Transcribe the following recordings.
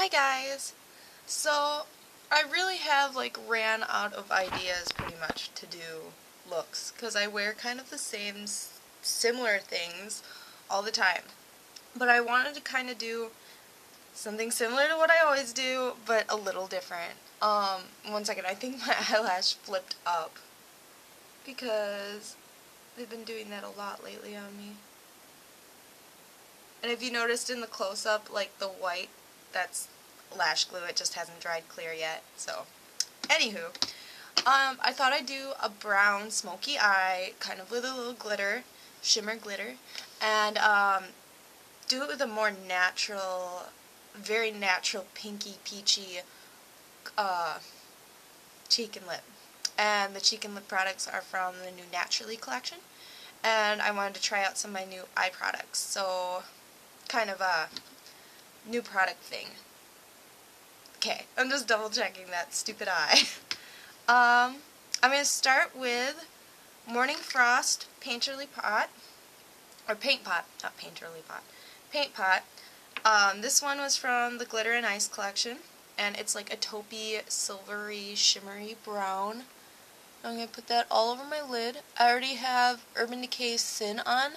Hi guys! So, I really have ran out of ideas pretty much to do looks, because I wear kind of the same similar things all the time. But I wanted to kind of do something similar to what I always do, but a little different. One second, I think my eyelash flipped up, because they've been doing that a lot lately on me. And if you noticed in the close-up, the white, that's lash glue. It just hasn't dried clear yet. So, anywho, I thought I'd do a brown smoky eye, kind of with a little glitter, shimmer glitter, and do it with a more natural, very natural pinky peachy cheek and lip. And the cheek and lip products are from the new Naturally collection. And I wanted to try out some of my new eye products. So, kind of a new product thing. Okay, I'm just double checking that stupid eye. I'm going to start with Morning Frost Painterly Pot, or Paint Pot, not Painterly Pot, Paint Pot. This one was from the Glitter and Ice collection, and it's like a taupey, silvery, shimmery brown. I'm going to put that all over my lid. I already have Urban Decay Sin on,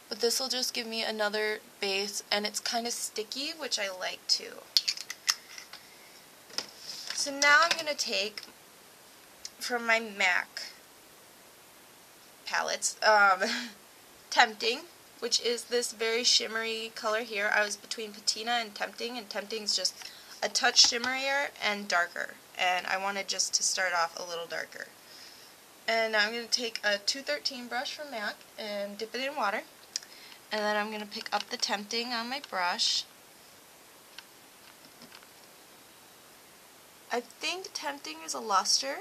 but this will just give me another base, and it's kind of sticky, which I like too. So now I'm going to take from my MAC palettes, Tempting, which is this very shimmery color here. I was between Patina and Tempting's just a touch shimmerier and darker, and I wanted just to start off a little darker. And now I'm going to take a 213 brush from MAC and dip it in water, and then I'm going to pick up the Tempting on my brush. I think Tempting is a luster,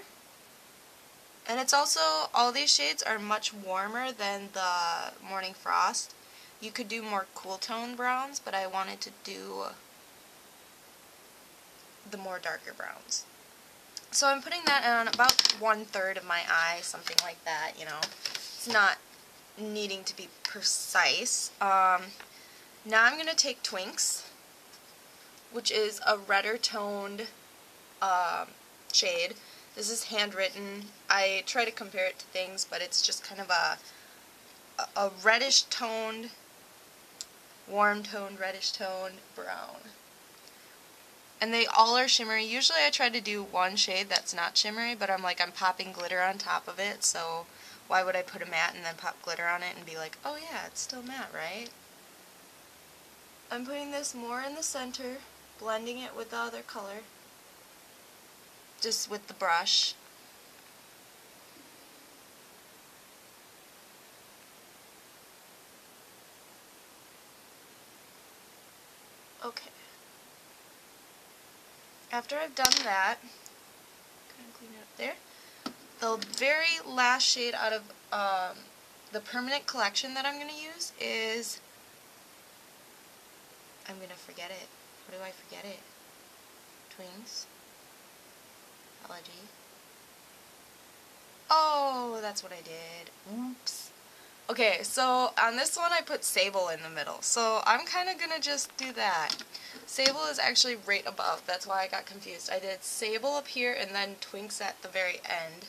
and it's also, all these shades are much warmer than the Morning Frost. You could do more cool tone browns, but I wanted to do the more darker browns. So I'm putting that on about 1/3 of my eye, something like that, you know. It's not needing to be precise. Now I'm going to take Twinks, which is a redder toned shade. This is handwritten. I try to compare it to things, but it's just kind of a reddish toned, warm toned, reddish toned brown. And they all are shimmery. Usually I try to do one shade that's not shimmery, but I'm popping glitter on top of it, so why would I put a matte and then pop glitter on it and be like, oh yeah, it's still matte, right? I'm putting this more in the center, blending it with the other color, just with the brush. Okay. After I've done that, kind of clean it up there, the very last shade out of the permanent collection that I'm going to use is, I'm going to forget it. How do I forget it? Twinks. Apology. Oh, that's what I did. Oops. Okay, so on this one I put Sable in the middle, so I'm kind of going to just do that. Sable is actually right above, that's why I got confused. I did Sable up here and then Twinks at the very end.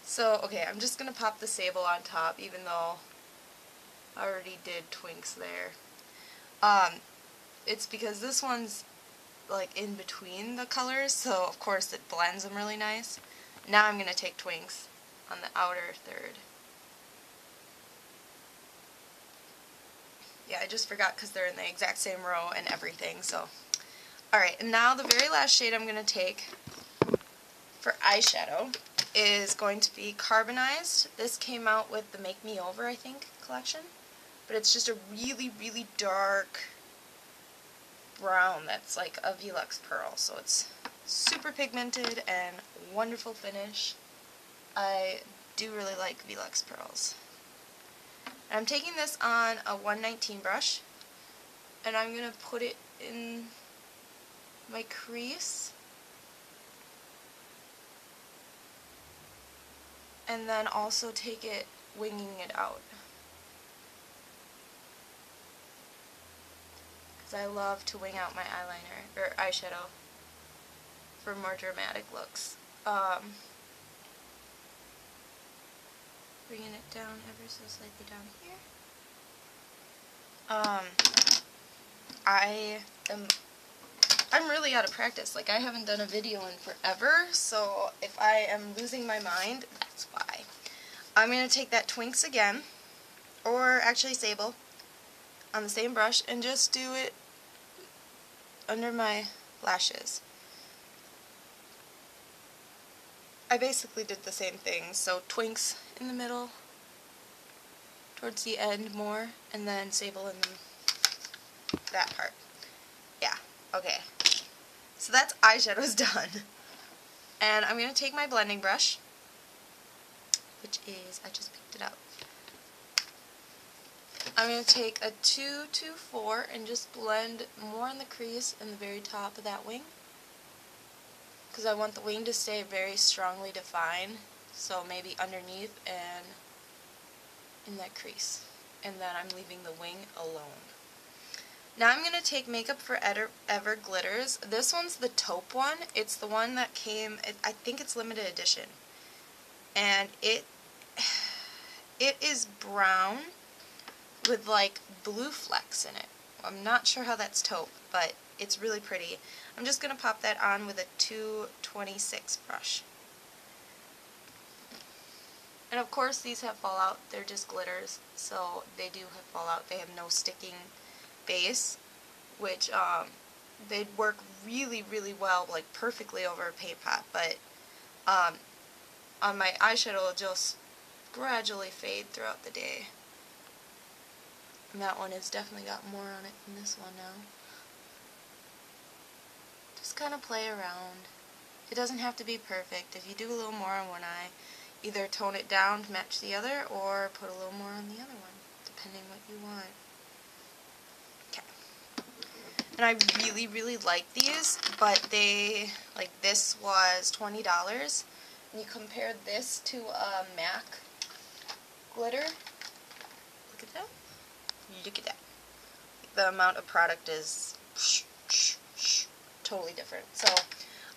So, okay, I'm just going to pop the Sable on top, even though I already did Twinks there. It's because this one's in between the colors, so of course it blends them really nice. Now I'm going to take Twinks on the outer third. Yeah, I just forgot because they're in the exact same row and everything, so. Alright, and now the very last shade I'm going to take for eyeshadow is going to be Carbonized. This came out with the Make Me Over, I think, collection. But it's just a really, really dark brown that's like a Velux Pearl, so it's super pigmented and wonderful finish. I do really like Velux Pearls. And I'm taking this on a 119 brush, and I'm going to put it in my crease, and then also take it, winging it out. because I love to wing out my eyeliner, or eyeshadow, for more dramatic looks. Bringing it down ever so slightly down here. I'm really out of practice. Like, I haven't done a video in forever, so if I am losing my mind, that's why. I'm going to take that Twinks again, or actually Sable, on the same brush, and just do it under my lashes. I basically did the same thing, so Twinks in the middle, towards the end more, and then Sable in that part. Yeah, okay. So that's eyeshadows done. And I'm going to take my blending brush, which is, I just picked it up. I'm going to take a 224 and just blend more in the crease in the very top of that wing, because I want the wing to stay very strongly defined, so maybe underneath and in that crease. And then I'm leaving the wing alone. Now I'm going to take Makeup Forever Glitters. This one's the taupe one. It's the one that came, I think it's limited edition. And it is brown with like blue flecks in it. I'm not sure how that's taupe, but it's really pretty. I'm just going to pop that on with a 226 brush. And of course these have fallout. They're just glitters, so they do have fallout. They have no sticking base, which they'd work really, really well, like perfectly over a paint pot, but on my eyeshadow it'll just gradually fade throughout the day. And that one has definitely got more on it than this one now. Just kind of play around. It doesn't have to be perfect. If you do a little more on one eye, either tone it down to match the other, or put a little more on the other one, depending what you want. And I really, really like these, but they, like, this was $20, and you compare this to a MAC glitter. Look at that. Look at that. The amount of product is totally different. So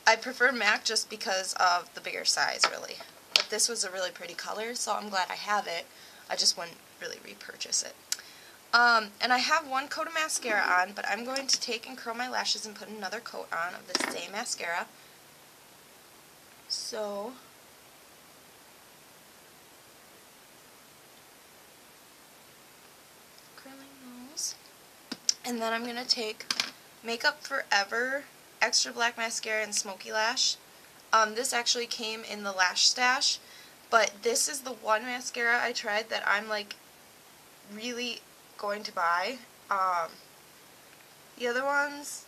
I prefer MAC just because of the bigger size, really. But this was a really pretty color, so I'm glad I have it. I just wouldn't really repurchase it. And I have one coat of mascara on, but I'm going to take and curl my lashes and put another coat on of the same mascara. So, curling those. And then I'm going to take Makeup Forever Extra Black Mascara and Smokey Lash. This actually came in the Lash Stash, but this is the one mascara I tried that I'm like really going to buy. The other ones,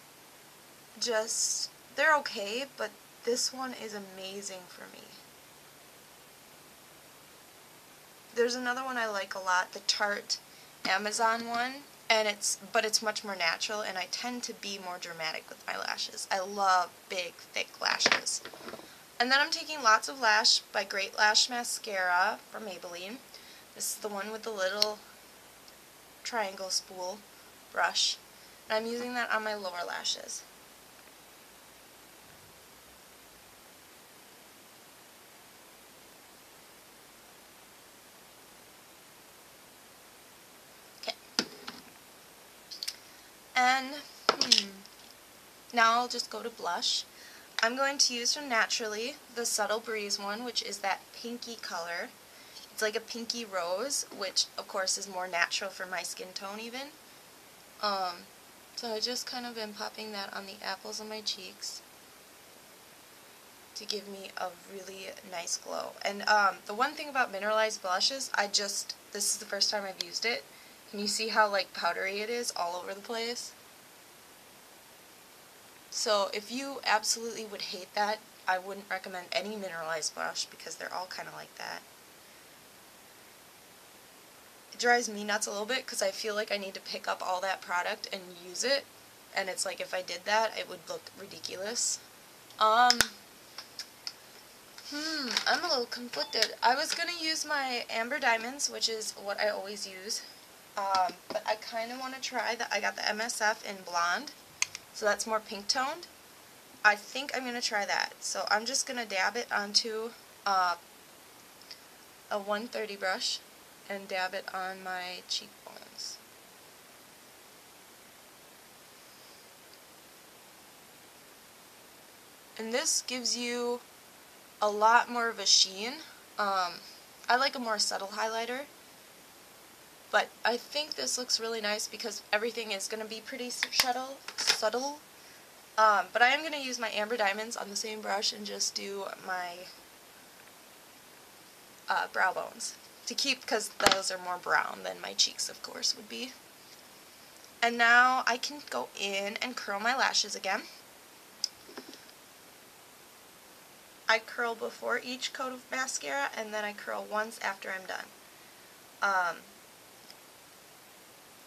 just, they're okay, but this one is amazing for me. There's another one I like a lot, the Tarte Amazon one, and it's much more natural, and I tend to be more dramatic with my lashes. I love big, thick lashes. And then I'm taking Lots of Lash by Great Lash Mascara from Maybelline. This is the one with the little triangle spool brush, and I'm using that on my lower lashes. Okay. And now I'll just go to blush. I'm going to use from Naturally the Subtle Breeze one, which is that pinky color. It's like a pinky rose, which of course is more natural for my skin tone even. So I just kind of been popping that on the apples of my cheeks to give me a really nice glow. And the one thing about mineralized blushes, this is the first time I've used it. Can you see how like powdery it is all over the place? So if you absolutely would hate that, I wouldn't recommend any mineralized blush because they're all kind of like that. It drives me nuts a little bit because I feel like I need to pick up all that product and use it, and it's like if I did that it would look ridiculous. I'm a little conflicted. I was going to use my Amber Diamonds, which is what I always use, But I kind of want to try that. I got the MSF in blonde, so that's more pink toned. I think I'm going to try that. So I'm just going to dab it onto a 130 brush and dab it on my cheekbones. And this gives you a lot more of a sheen. I like a more subtle highlighter, but I think this looks really nice because everything is going to be pretty subtle. But I am going to use my Amber Diamonds on the same brush and just do my brow bones to keep, because those are more brown than my cheeks, of course, would be. And now I can go in and curl my lashes again. I curl before each coat of mascara, and then I curl once after I'm done,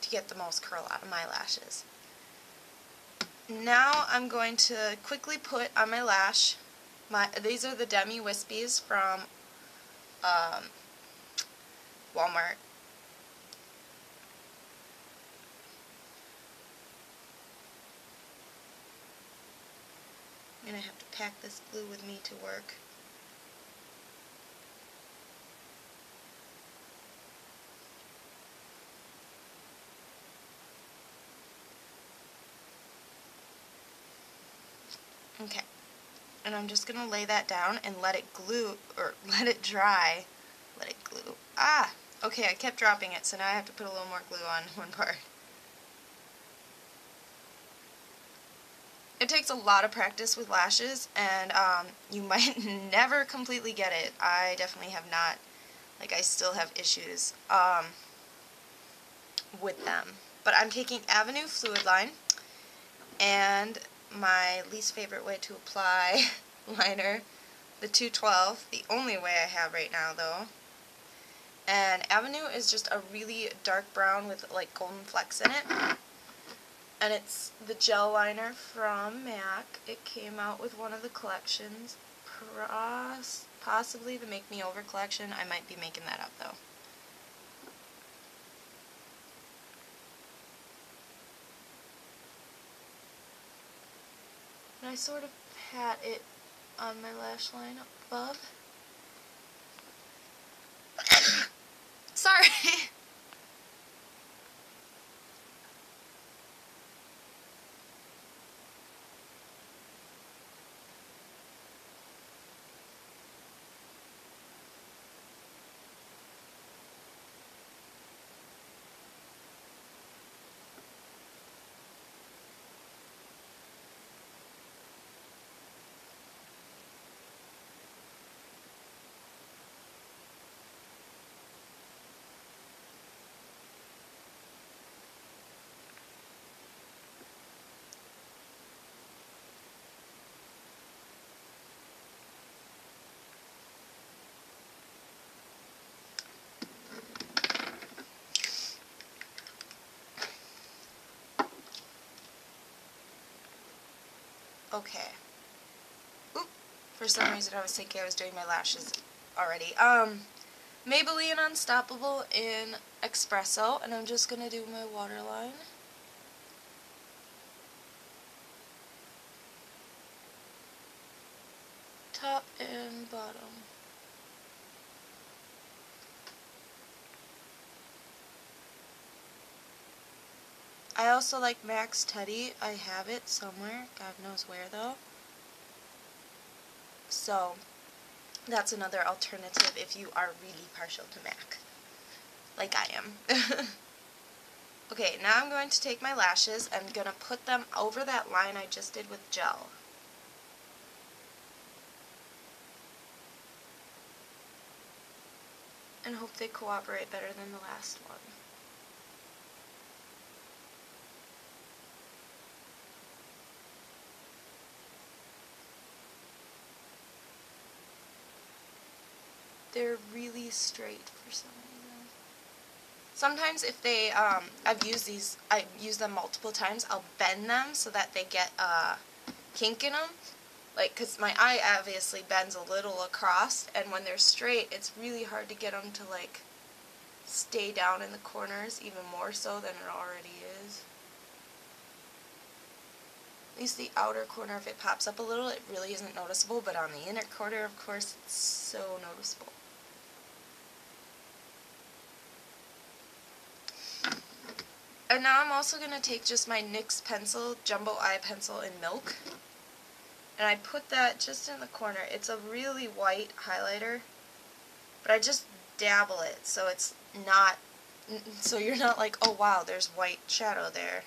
to get the most curl out of my lashes. Now I'm going to quickly put on my lash, these are the Demi Wispies from Walmart. I'm going to have to pack this glue with me to work. Okay, and I'm just going to lay that down and let it glue, or let it dry. Let it glue. Ah! Okay, I kept dropping it, so now I have to put a little more glue on one part. It takes a lot of practice with lashes, and you might never completely get it. I definitely have not. Like, I still have issues with them. But I'm taking Avenue Fluidline, and my least favorite way to apply liner, the 212, the only way I have right now, though. And Avenue is just a really dark brown with, like, golden flecks in it. And it's the gel liner from MAC. It came out with one of the collections, possibly the Make Me Over collection. I might be making that up, though. And I sort of pat it on my lash line up above. Sorry! Okay. Oop. For some reason I was thinking I was doing my lashes already. Maybelline Unstoppable in Espresso, and I'm just gonna do my waterline. Top and bottom. I also like Max Teddy. I have it somewhere. God knows where, though. So, that's another alternative if you are really partial to MAC. Like I am. Okay, now I'm going to take my lashes and I'm going to put them over that line I just did with gel. And hope they cooperate better than the last one. They're really straight for some reason. Sometimes if they, I've used them multiple times, I'll bend them so that they get a kink in them. Like, because my eye obviously bends a little across, and when they're straight, it's really hard to get them to, like, stay down in the corners even more so than it already is. At least the outer corner, if it pops up a little, it really isn't noticeable, but on the inner corner, of course, it's so noticeable. And now I'm also going to take just my NYX pencil, Jumbo Eye Pencil in Milk, and I put that just in the corner. It's a really white highlighter, but I just dabble it so it's not, so you're not like, oh wow, there's white shadow there.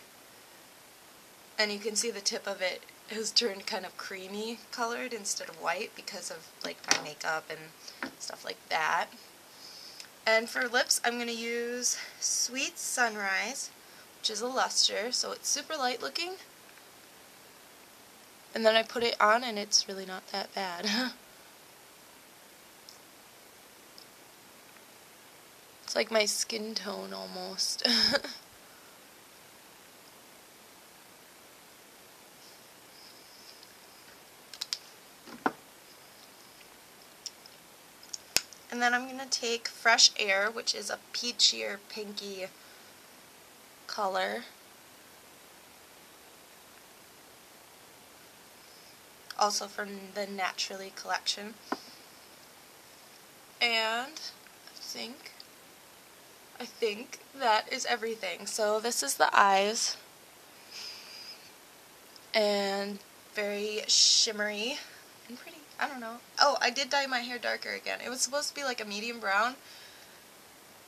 And you can see the tip of it has turned kind of creamy colored instead of white because of like my makeup and stuff like that. And for lips, I'm going to use Sweet Sunrise, which is a luster, so it's super light looking. And then I put it on and it's really not that bad. It's like my skin tone almost. And then I'm going to take Fresh Air, which is a peachy or pinky color. Also from the Naturally collection. And I think that is everything. So this is the eyes. And very shimmery and pretty. I don't know. Oh, I did dye my hair darker again. It was supposed to be like a medium brown,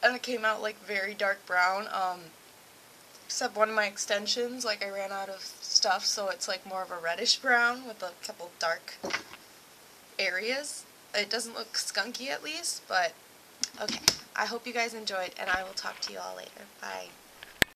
and it came out like very dark brown. Except one of my extensions, like I ran out of stuff, so it's like more of a reddish brown with a couple dark areas. It doesn't look skunky at least, but okay. I hope you guys enjoyed, and I will talk to you all later. Bye.